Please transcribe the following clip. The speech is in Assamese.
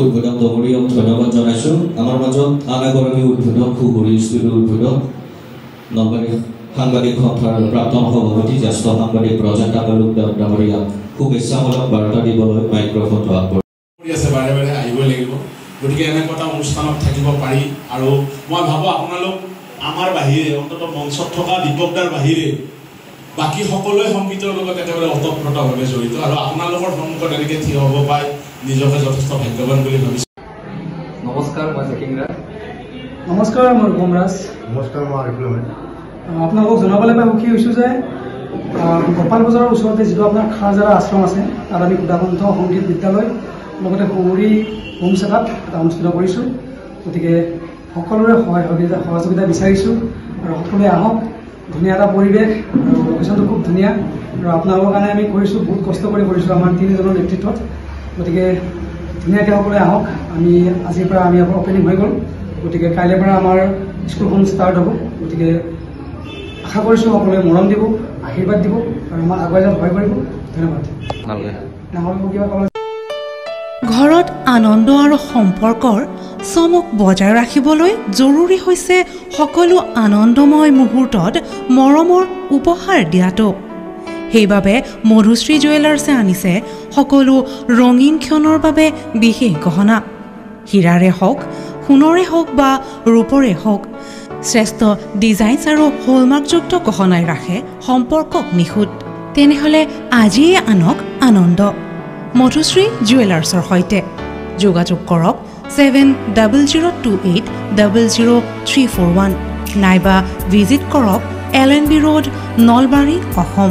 উদ্বোধক দমৰীয়ক ধন্যবাদ জনাইছোঁ। আমাৰ মাজত আন এগৰাকী উদ্বোধক সুগুৰি ষ্টুডিঅ'ৰ উদ্বোধক নলবাৰী সাংবাদিক সন্থাৰ প্ৰাক্তন সভাপতি জ্যেষ্ঠ সাংবাদিক ব্ৰজেন তামুলুক ডাঙৰীয়াক শুভেচ্ছামূলক বাৰ্তা দিবলৈ মাইক্ৰফোনটো আগবঢ়াই আছে। বাৰে বাৰে আহিবই লাগিব, গতিকে এনেকুৱা এটা অনুষ্ঠানত থাকিব পাৰি। আৰু মই ভাবোঁ আপোনালোক আমাৰ বাহিৰে অন্তত মঞ্চত থকা দীপকদাৰ বাহিৰে বাকী সকলোৱে সংগীতৰ লগত একেবাৰে ওতঃপ্ৰোতভাৱে জড়িত আৰু আপোনালোকৰ সন্মুখত এনেকৈ থিয় হ'ব পাই নিজকে যথেষ্ট ভাগ্যৱান বুলি ভাবিছোঁ। নমস্কাৰ, মই জেকিংৰা। নমস্কাৰ, মই কমৰাজ। নমস্কাৰ, মই আৰিফুল আহমেদ। আপোনালোকক জনাবলৈ পাই সুখী হৈছোঁ যে গোপাল বজাৰৰ ওচৰতে যিটো আপোনাৰ খাৰজাৰা আশ্ৰম আছে, তাত আমি সুধাকণ্ঠ সংগীত বিদ্যালয় লগতে সুগুৰি হোম ছেটআপ এটা অনুষ্ঠিত কৰিছোঁ। গতিকে সকলোৰে সহযোগিতা বিচাৰিছোঁ আৰু সকলোৱে আহক। ধুনীয়া এটা পৰিৱেশ আৰু লোকেশ্যনটো খুব ধুনীয়া আৰু আপোনালোকৰ কাৰণে আমি কৰিছোঁ, বহুত কষ্ট কৰি কৰিছোঁ আমাৰ তিনিজনৰ নেতৃত্বত। গতিকে ধুনীয়াকৈ সকলোৱে আহক। আজিৰ পৰা আমি অপেনিং হৈ গ'ল, গতিকে কাইলৈৰ পৰা আমাৰ স্কুলখন ষ্টাৰ্ট হ'ব। গতিকে আশা কৰিছোঁ সকলোৱে মৰম দিব, আশীৰ্বাদ দিব আৰু আমাক আগুৱাই যোৱাত সহায় কৰিব। ধন্যবাদ। ঘৰত আনন্দ আৰু সম্পৰ্কৰ চমক বজাই ৰাখিবলৈ জৰুৰী হৈছে সকলো আনন্দময় মুহূৰ্তত মৰমৰ উপহাৰ দিয়াটো। সেইবাবে মধুশ্ৰী জুৱেলাৰ্ছে আনিছে সকলো ৰঙীন ক্ষণৰ বাবে বিশেষ গহনা। হীৰাৰে হওক, সোণৰে হওক বা ৰূপৰে হওক, শ্ৰেষ্ঠ ডিজাইনছ আৰু হলমাৰ্কযুক্ত গহনাই ৰাখে সম্পৰ্কক নিখুঁত। তেনেহ'লে আজিয়ে আনক আনন্দ মধুশ্ৰী জুৱেলাৰ্ছৰ সৈতে। যোগাযোগ কৰক 7002800341 নাইবা ভিজিট কৰক LNB ৰোড, নলবাৰী, অসম।